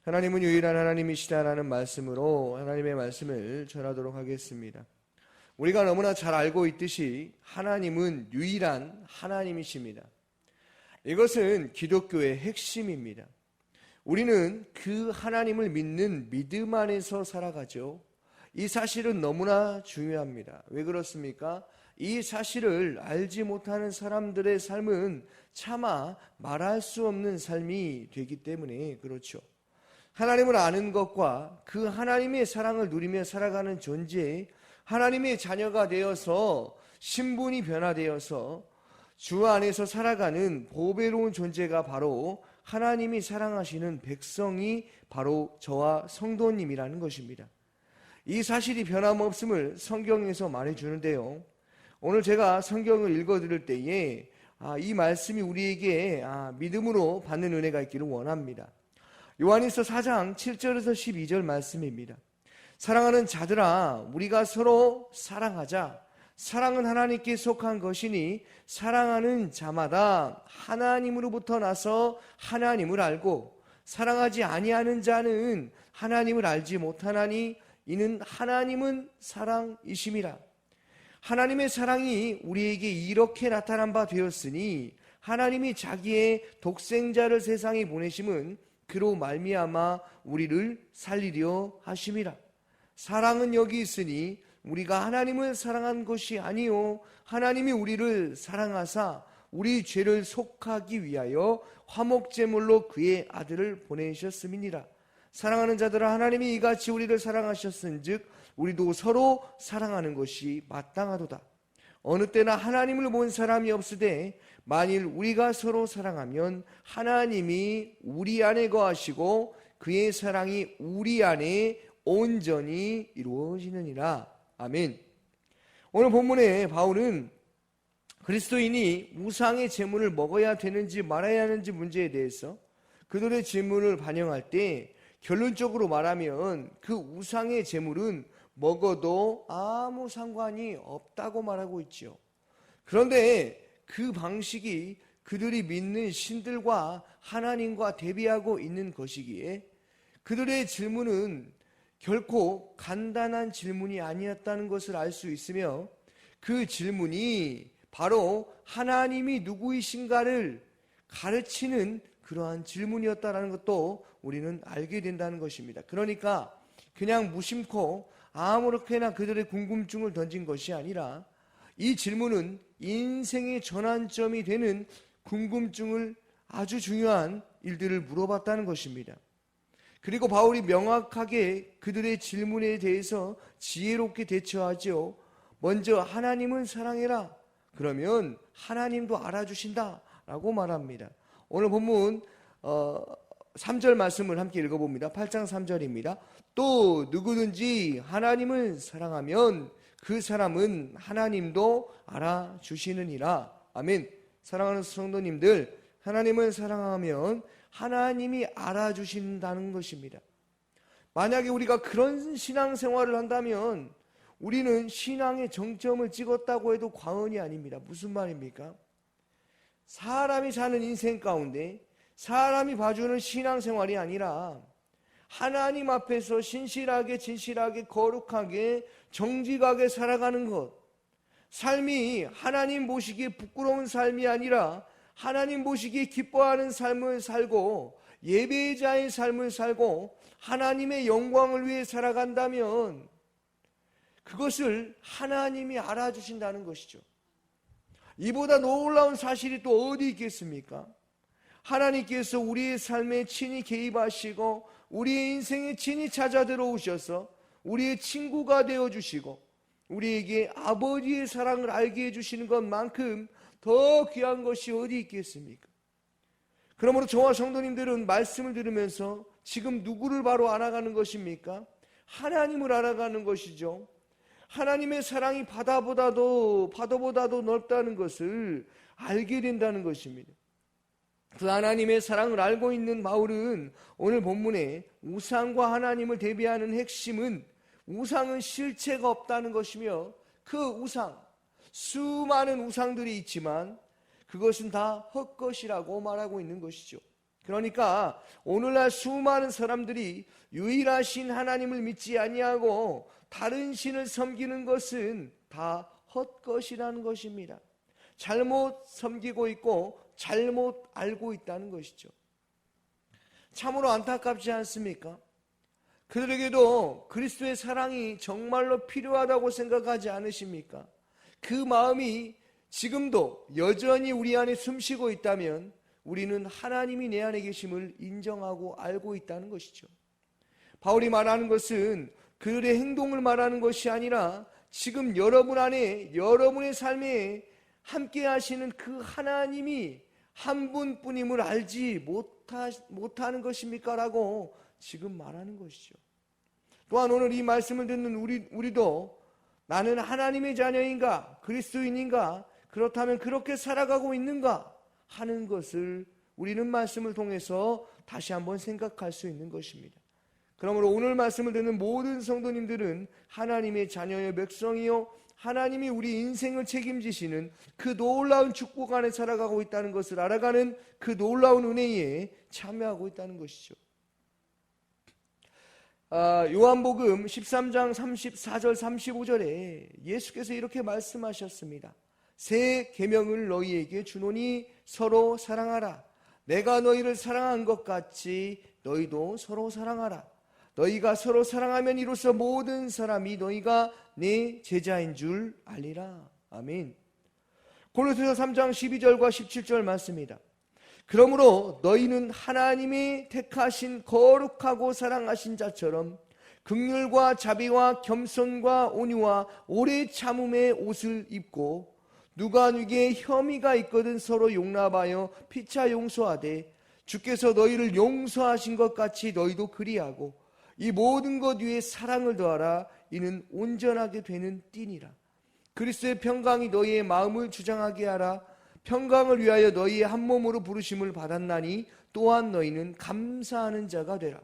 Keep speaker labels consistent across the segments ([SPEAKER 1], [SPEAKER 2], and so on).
[SPEAKER 1] 하나님은 유일한 하나님이시다라는 말씀으로 하나님의 말씀을 전하도록 하겠습니다. 우리가 너무나 잘 알고 있듯이 하나님은 유일한 하나님이십니다. 이것은 기독교의 핵심입니다. 우리는 그 하나님을 믿는 믿음 안에서 살아가죠. 이 사실은 너무나 중요합니다. 왜 그렇습니까? 이 사실을 알지 못하는 사람들의 삶은 차마 말할 수 없는 삶이 되기 때문에 그렇죠. 하나님을 아는 것과 그 하나님의 사랑을 누리며 살아가는 존재, 하나님의 자녀가 되어서 신분이 변화되어서 주 안에서 살아가는 보배로운 존재가 바로 하나님이 사랑하시는 백성이 바로 저와 성도님이라는 것입니다. 이 사실이 변함없음을 성경에서 말해주는데요. 오늘 제가 성경을 읽어드릴 때에 이 말씀이 우리에게 믿음으로 받는 은혜가 있기를 원합니다. 요한일서 4장 7절에서 12절 말씀입니다. 사랑하는 자들아, 우리가 서로 사랑하자. 사랑은 하나님께 속한 것이니 사랑하는 자마다 하나님으로부터 나서 하나님을 알고 사랑하지 아니하는 자는 하나님을 알지 못하나니 이는 하나님은 사랑이심이라. 하나님의 사랑이 우리에게 이렇게 나타난 바 되었으니 하나님이 자기의 독생자를 세상에 보내심은 그로 말미암아 우리를 살리려 하심이라. 사랑은 여기 있으니 우리가 하나님을 사랑한 것이 아니요 하나님이 우리를 사랑하사 우리 죄를 속하기 위하여 화목제물로 그의 아들을 보내셨음이니라. 사랑하는 자들아, 하나님이 이같이 우리를 사랑하셨은즉 우리도 서로 사랑하는 것이 마땅하도다. 어느 때나 하나님을 본 사람이 없으되 만일 우리가 서로 사랑하면 하나님이 우리 안에 거하시고 그의 사랑이 우리 안에 온전히 이루어지느니라. 아멘. 오늘 본문에 바울은 그리스도인이 우상의 제물을 먹어야 되는지 말아야 하는지 문제에 대해서 그들의 질문을 반영할 때 결론적으로 말하면 그 우상의 제물은 먹어도 아무 상관이 없다고 말하고 있죠. 그런데 그 방식이 그들이 믿는 신들과 하나님과 대비하고 있는 것이기에 그들의 질문은 결코 간단한 질문이 아니었다는 것을 알 수 있으며 그 질문이 바로 하나님이 누구이신가를 가르치는 그러한 질문이었다는 것도 우리는 알게 된다는 것입니다. 그러니까 그냥 무심코 아무렇게나 그들의 궁금증을 던진 것이 아니라 이 질문은 인생의 전환점이 되는 궁금증을 아주 중요한 일들을 물어봤다는 것입니다. 그리고 바울이 명확하게 그들의 질문에 대해서 지혜롭게 대처하죠. 먼저 하나님을 사랑해라. 그러면 하나님도 알아주신다 라고 말합니다. 오늘 본문 3절 말씀을 함께 읽어봅니다. 8장 3절입니다. 또 누구든지 하나님을 사랑하면 그 사람은 하나님도 알아주시느니라. 아멘. 사랑하는 성도님들, 하나님을 사랑하면 하나님이 알아주신다는 것입니다. 만약에 우리가 그런 신앙생활을 한다면 우리는 신앙의 정점을 찍었다고 해도 과언이 아닙니다. 무슨 말입니까? 사람이 사는 인생 가운데 사람이 봐주는 신앙생활이 아니라 하나님 앞에서 신실하게 진실하게 거룩하게 정직하게 살아가는 것, 삶이 하나님 보시기에 부끄러운 삶이 아니라 하나님 보시기에 기뻐하는 삶을 살고 예배자의 삶을 살고 하나님의 영광을 위해 살아간다면 그것을 하나님이 알아주신다는 것이죠. 이보다 놀라운 사실이 또 어디 있겠습니까? 하나님께서 우리의 삶에 친히 개입하시고 우리의 인생에 친히 찾아 들어오셔서 우리의 친구가 되어주시고 우리에게 아버지의 사랑을 알게 해주시는 것만큼 더 귀한 것이 어디 있겠습니까? 그러므로 저와 성도님들은 말씀을 들으면서 지금 누구를 바로 알아가는 것입니까? 하나님을 알아가는 것이죠. 하나님의 사랑이 바다보다도 넓다는 것을 알게 된다는 것입니다. 그 하나님의 사랑을 알고 있는 바울은 오늘 본문에 우상과 하나님을 대비하는 핵심은 우상은 실체가 없다는 것이며 그 우상, 수많은 우상들이 있지만 그것은 다 헛것이라고 말하고 있는 것이죠. 그러니까 오늘날 수많은 사람들이 유일하신 하나님을 믿지 아니하고 다른 신을 섬기는 것은 다 헛것이라는 것입니다. 잘못 섬기고 있고 잘못 알고 있다는 것이죠. 참으로 안타깝지 않습니까? 그들에게도 그리스도의 사랑이 정말로 필요하다고 생각하지 않으십니까? 그 마음이 지금도 여전히 우리 안에 숨쉬고 있다면 우리는 하나님이 내 안에 계심을 인정하고 알고 있다는 것이죠. 바울이 말하는 것은 그들의 행동을 말하는 것이 아니라 지금 여러분 안에 여러분의 삶에 함께 하시는 그 하나님이 한 분뿐임을 알지 못하는 것입니까? 라고 지금 말하는 것이죠. 또한 오늘 이 말씀을 듣는 우리도 나는 하나님의 자녀인가? 그리스도인인가? 그렇다면 그렇게 살아가고 있는가? 하는 것을 우리는 말씀을 통해서 다시 한번 생각할 수 있는 것입니다. 그러므로 오늘 말씀을 듣는 모든 성도님들은 하나님의 자녀의 백성이요 하나님이 우리 인생을 책임지시는 그 놀라운 축복 안에 살아가고 있다는 것을 알아가는 그 놀라운 은혜에 참여하고 있다는 것이죠. 요한복음 13장 34절 35절에 예수께서 이렇게 말씀하셨습니다. 새 계명을 너희에게 주노니 서로 사랑하라. 내가 너희를 사랑한 것 같이 너희도 서로 사랑하라. 너희가 서로 사랑하면 이로써 모든 사람이 너희가 내 제자인 줄 알리라. 아멘. 골로새서 3장 12절과 17절 말씀입니다. 그러므로 너희는 하나님이 택하신 거룩하고 사랑하신 자처럼 긍휼과 자비와 겸손과 온유와 오래 참음의 옷을 입고 누가 누구에게 혐의가 있거든 서로 용납하여 피차 용서하되 주께서 너희를 용서하신 것 같이 너희도 그리하고 이 모든 것 위에 사랑을 더하라. 이는 온전하게 되는 띠니라. 그리스도의 평강이 너희의 마음을 주장하게 하라. 평강을 위하여 너희의 한 몸으로 부르심을 받았나니 또한 너희는 감사하는 자가 되라.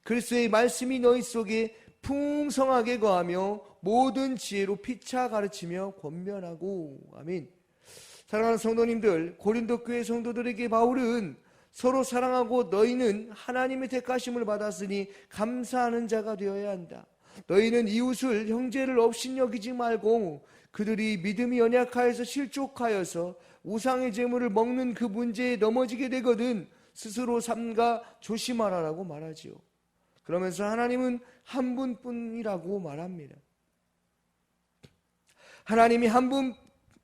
[SPEAKER 1] 그리스도의 말씀이 너희 속에 풍성하게 거하며 모든 지혜로 피차 가르치며 권면하고. 아멘. 사랑하는 성도님들, 고린도 교회 성도들에게 바울은 서로 사랑하고 너희는 하나님의 택하심을 받았으니 감사하는 자가 되어야 한다. 너희는 이웃을 형제를 업신여기지 말고 그들이 믿음이 연약하여서 실족하여서 우상의 제물을 먹는 그 문제에 넘어지게 되거든 스스로 삼가 조심하라라고 말하지요. 그러면서 하나님은 한 분뿐이라고 말합니다. 하나님이 한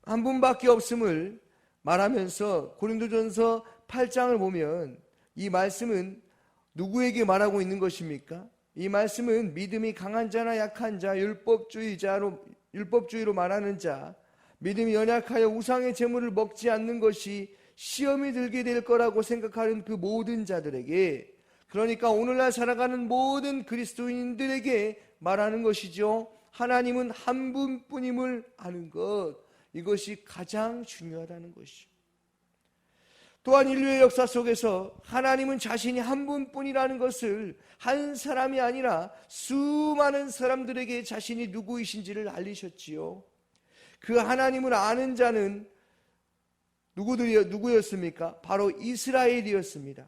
[SPEAKER 1] 분밖에 없음을 말하면서 고린도전서 8장을 보면 이 말씀은 누구에게 말하고 있는 것입니까? 이 말씀은 믿음이 강한 자나 약한 자, 율법주의로 말하는 자, 믿음이 연약하여 우상의 제물을 먹지 않는 것이 시험이 들게 될 거라고 생각하는 그 모든 자들에게, 그러니까 오늘날 살아가는 모든 그리스도인들에게 말하는 것이죠. 하나님은 한 분뿐임을 아는 것, 이것이 가장 중요하다는 것이죠. 또한 인류의 역사 속에서 하나님은 자신이 한 분뿐이라는 것을 한 사람이 아니라 수많은 사람들에게 자신이 누구이신지를 알리셨지요. 그 하나님을 아는 자는 누구였습니까? 바로 이스라엘이었습니다.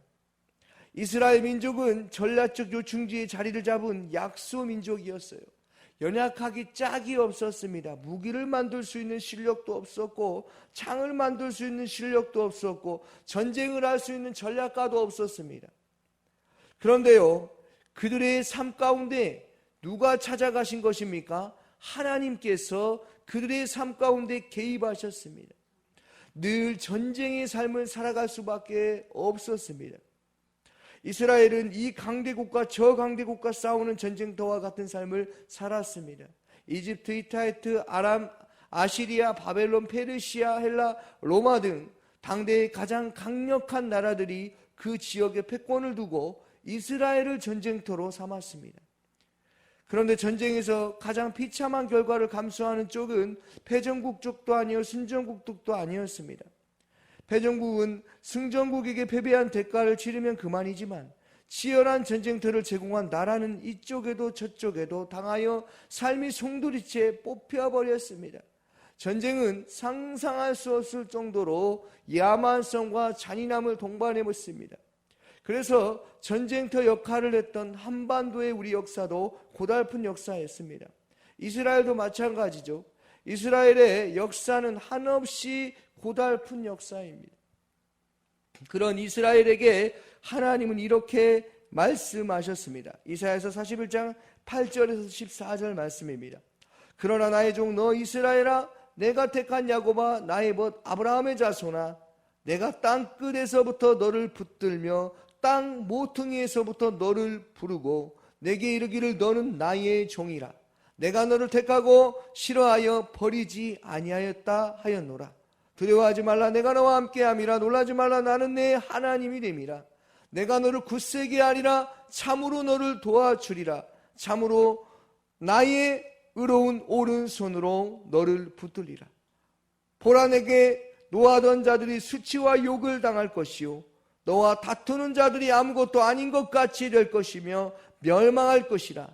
[SPEAKER 1] 이스라엘 민족은 전략적 요충지에 자리를 잡은 약소 민족이었어요. 연약하기 짝이 없었습니다. 무기를 만들 수 있는 실력도 없었고 창을 만들 수 있는 실력도 없었고 전쟁을 할 수 있는 전략가도 없었습니다. 그런데요, 그들의 삶 가운데 누가 찾아가신 것입니까? 하나님께서 그들의 삶 가운데 개입하셨습니다. 늘 전쟁의 삶을 살아갈 수밖에 없었습니다. 이스라엘은 이 강대국과 저 강대국과 싸우는 전쟁터와 같은 삶을 살았습니다. 이집트, 히타이트, 아람, 아시리아, 바벨론, 페르시아, 헬라, 로마 등 당대의 가장 강력한 나라들이 그 지역에 패권을 두고 이스라엘을 전쟁터로 삼았습니다. 그런데 전쟁에서 가장 비참한 결과를 감수하는 쪽은 패전국 쪽도 아니요 승전국 쪽도 아니었습니다. 패전국은 승전국에게 패배한 대가를 치르면 그만이지만 치열한 전쟁터를 제공한 나라는 이쪽에도 저쪽에도 당하여 삶이 송두리째 뽑혀버렸습니다. 전쟁은 상상할 수 없을 정도로 야만성과 잔인함을 동반해봤습니다. 그래서 전쟁터 역할을 했던 한반도의 우리 역사도 고달픈 역사였습니다. 이스라엘도 마찬가지죠. 이스라엘의 역사는 한없이 고달픈 역사입니다. 그런 이스라엘에게 하나님은 이렇게 말씀하셨습니다. 이사야서 41장 8절에서 14절 말씀입니다. 그러나 나의 종 너 이스라엘아, 내가 택한 야곱아, 나의 벗 아브라함의 자손아, 내가 땅 끝에서부터 너를 붙들며 땅 모퉁이에서부터 너를 부르고 내게 이르기를 너는 나의 종이라. 내가 너를 택하고 싫어하여 버리지 아니하였다 하였노라. 두려워하지 말라, 내가 너와 함께함이라. 놀라지 말라, 나는 내 하나님이 됨이라. 내가 너를 굳세게 하리라. 참으로 너를 도와주리라. 참으로 나의 의로운 오른손으로 너를 붙들리라. 보라, 내게 노하던 자들이 수치와 욕을 당할 것이요 너와 다투는 자들이 아무것도 아닌 것 같이 될 것이며 멸망할 것이라.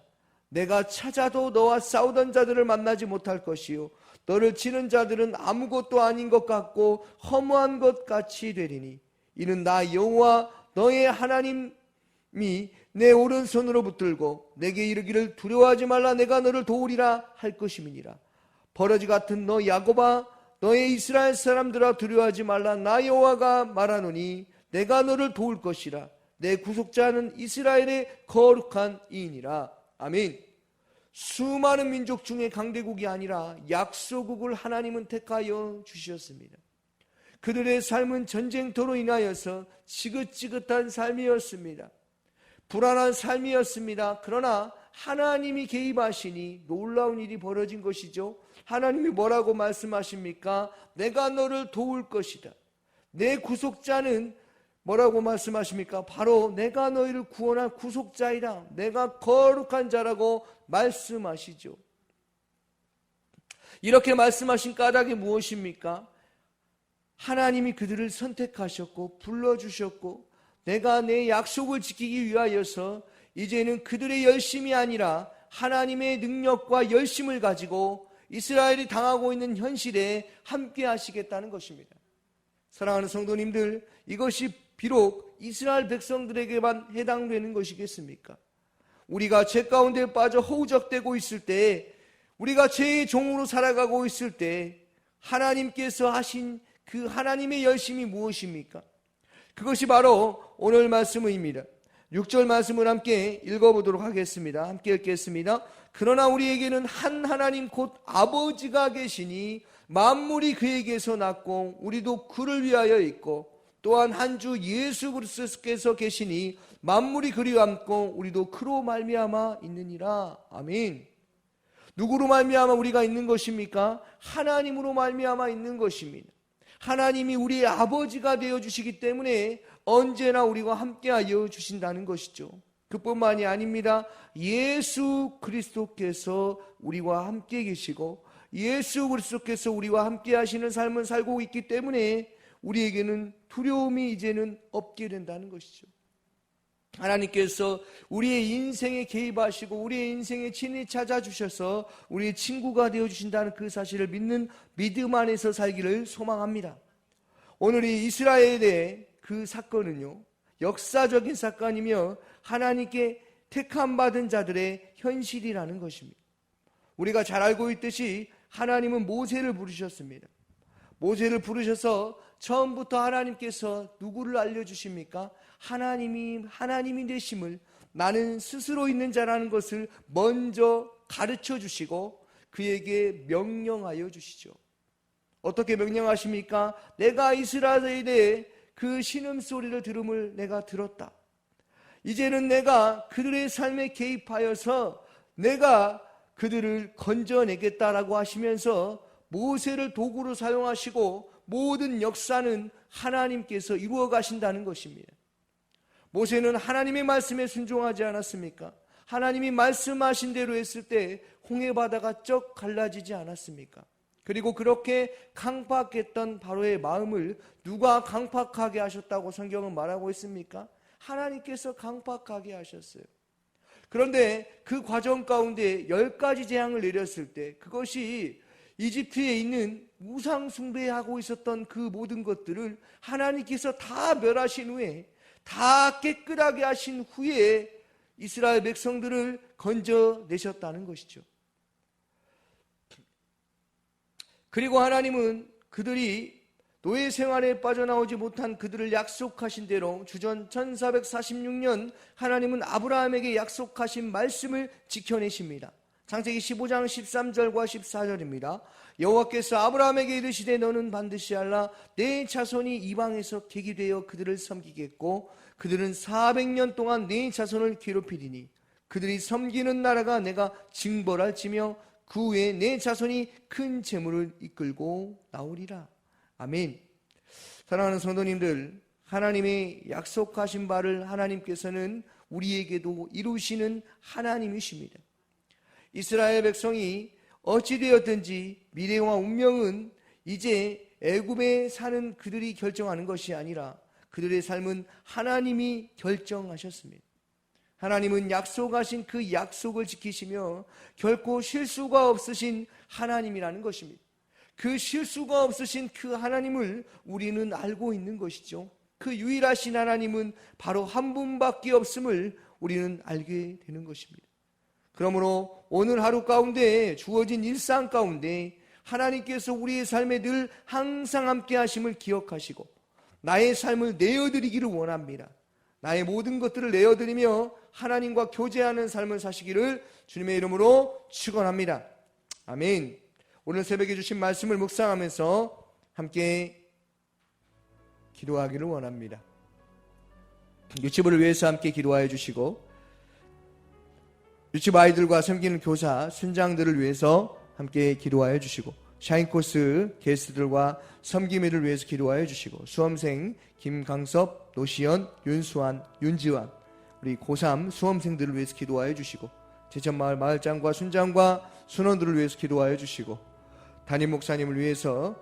[SPEAKER 1] 내가 찾아도 너와 싸우던 자들을 만나지 못할 것이요 너를 치는 자들은 아무것도 아닌 것 같고 허무한 것 같이 되리니 이는 나 여호와 너의 하나님이 내 오른손으로 붙들고 내게 이르기를 두려워하지 말라, 내가 너를 도우리라 할 것임이니라. 버러지 같은 너 야곱아, 너의 이스라엘 사람들아, 두려워하지 말라. 나 여호와가 말하노니 내가 너를 도울 것이라. 내 구속자는 이스라엘의 거룩한 이이니라. 아멘. 수많은 민족 중에 강대국이 아니라 약소국을 하나님은 택하여 주셨습니다. 그들의 삶은 전쟁터로 인하여서 지긋지긋한 삶이었습니다. 불안한 삶이었습니다. 그러나 하나님이 개입하시니 놀라운 일이 벌어진 것이죠. 하나님이 뭐라고 말씀하십니까? 내가 너를 도울 것이다. 내 구속자는 뭐라고 말씀하십니까? 바로 내가 너희를 구원할 구속자이다. 내가 거룩한 자라고 말씀하시죠. 이렇게 말씀하신 까닭이 무엇입니까? 하나님이 그들을 선택하셨고 불러주셨고 내가 내 약속을 지키기 위하여서 이제는 그들의 열심이 아니라 하나님의 능력과 열심을 가지고 이스라엘이 당하고 있는 현실에 함께 하시겠다는 것입니다. 사랑하는 성도님들, 이것이 비록 이스라엘 백성들에게만 해당되는 것이겠습니까? 우리가 죄 가운데 빠져 허우적대고 있을 때, 우리가 죄의 종으로 살아가고 있을 때 하나님께서 하신 그 하나님의 열심이 무엇입니까? 그것이 바로 오늘 말씀입니다. 6절 말씀을 함께 읽어보도록 하겠습니다. 함께 읽겠습니다. 그러나 우리에게는 한 하나님 곧 아버지가 계시니 만물이 그에게서 났고 우리도 그를 위하여 있고 또한 한 주 예수 그리스도께서 계시니 만물이 그리와 함고 우리도 그로 말미암아 있느니라. 아멘. 누구로 말미암아 우리가 있는 것입니까? 하나님으로 말미암아 있는 것입니다. 하나님이 우리의 아버지가 되어주시기 때문에 언제나 우리와 함께하여 주신다는 것이죠. 그뿐만이 아닙니다. 예수 그리스도께서 우리와 함께 계시고 예수 그리스도께서 우리와 함께 하시는 삶을 살고 있기 때문에 우리에게는 두려움이 이제는 없게 된다는 것이죠. 하나님께서 우리의 인생에 개입하시고 우리의 인생에 친히 찾아주셔서 우리의 친구가 되어주신다는 그 사실을 믿는 믿음 안에서 살기를 소망합니다. 오늘 이 이스라엘의 그 사건은요, 역사적인 사건이며 하나님께 택함받은 자들의 현실이라는 것입니다. 우리가 잘 알고 있듯이 하나님은 모세를 부르셨습니다. 모세를 부르셔서 처음부터 하나님께서 누구를 알려주십니까? 하나님이 되심을, 나는 스스로 있는 자라는 것을 먼저 가르쳐 주시고 그에게 명령하여 주시죠. 어떻게 명령하십니까? 내가 이스라엘에 대해 그 신음소리를 들음을 내가 들었다. 이제는 내가 그들의 삶에 개입하여서 내가 그들을 건져내겠다라고 하시면서 모세를 도구로 사용하시고 모든 역사는 하나님께서 이루어 가신다는 것입니다. 모세는 하나님의 말씀에 순종하지 않았습니까? 하나님이 말씀하신 대로 했을 때 홍해 바다가 쩍 갈라지지 않았습니까? 그리고 그렇게 강팍했던 바로의 마음을 누가 강팍하게 하셨다고 성경은 말하고 있습니까? 하나님께서 강팍하게 하셨어요. 그런데 그 과정 가운데 10가지 재앙을 내렸을 때 그것이 이집트에 있는 우상 숭배하고 있었던 그 모든 것들을 하나님께서 다 멸하신 후에 다 깨끗하게 하신 후에 이스라엘 백성들을 건져내셨다는 것이죠. 그리고 하나님은 그들이 노예 생활에 빠져나오지 못한 그들을 약속하신 대로 주전 1446년 하나님은 아브라함에게 약속하신 말씀을 지켜내십니다. 창세기 15장 13절과 14절입니다. 여호와께서 아브라함에게 이르시되 너는 반드시 알라 내 자손이 이방에서 객이 되어 그들을 섬기겠고 그들은 400년 동안 내 자손을 괴롭히리니 그들이 섬기는 나라가 내가 징벌할지며 그 후에 내 자손이 큰 재물을 이끌고 나오리라. 아멘. 사랑하는 성도님들, 하나님의 약속하신 바를 하나님께서는 우리에게도 이루시는 하나님이십니다. 이스라엘 백성이 어찌되었든지 미래와 운명은 이제 애굽에 사는 그들이 결정하는 것이 아니라 그들의 삶은 하나님이 결정하셨습니다. 하나님은 약속하신 그 약속을 지키시며 결코 실수가 없으신 하나님이라는 것입니다. 그 실수가 없으신 그 하나님을 우리는 알고 있는 것이죠. 그 유일하신 하나님은 바로 한 분밖에 없음을 우리는 알게 되는 것입니다. 그러므로 오늘 하루 가운데 주어진 일상 가운데 하나님께서 우리의 삶에 늘 항상 함께 하심을 기억하시고 나의 삶을 내어드리기를 원합니다. 나의 모든 것들을 내어드리며 하나님과 교제하는 삶을 사시기를 주님의 이름으로 축원합니다. 아멘. 오늘 새벽에 주신 말씀을 묵상하면서 함께 기도하기를 원합니다. 유치부를 위해서 함께 기도하여 주시고 유치부 아이들과 섬기는 교사, 순장들을 위해서 함께 기도하여 주시고 샤인코스 게스트들과 섬김이를 위해서 기도하여 주시고 수험생 김강섭, 노시연, 윤수환, 윤지환 우리 고3 수험생들을 위해서 기도하여 주시고 제천마을 마을장과 순장과 순원들을 위해서 기도하여 주시고 담임 목사님을 위해서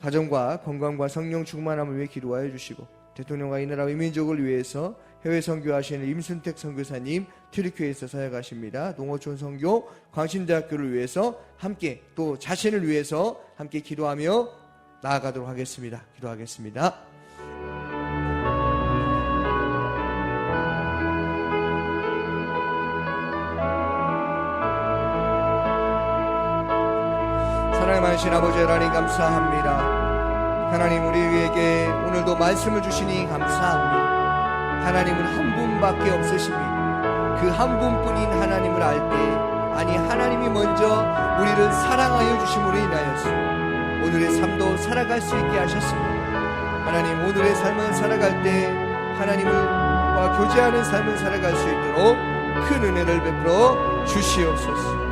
[SPEAKER 1] 가정과 건강과 성령 충만함을 위해 기도하여 주시고 대통령과 이 나라 민족을 위해서 해외 선교하시는 임순택 선교사님 튀르키예에서 사역하십니다. 농어촌 선교 광신대학교를 위해서 함께 또 자신을 위해서 함께 기도하며 나아가도록 하겠습니다. 기도하겠습니다. 사랑의 많으신 아버지 하나님 감사합니다. 하나님 우리에게 오늘도 말씀을 주시니 감사합니다. 하나님은 한 분밖에 없으십니다. 그 한 분뿐인 하나님을 알 때 아니 하나님이 먼저 우리를 사랑하여 주심으로 인하여서 오늘의 삶도 살아갈 수 있게 하셨습니다. 하나님 오늘의 삶을 살아갈 때 하나님과 교제하는 삶을 살아갈 수 있도록 큰 은혜를 베풀어 주시옵소서.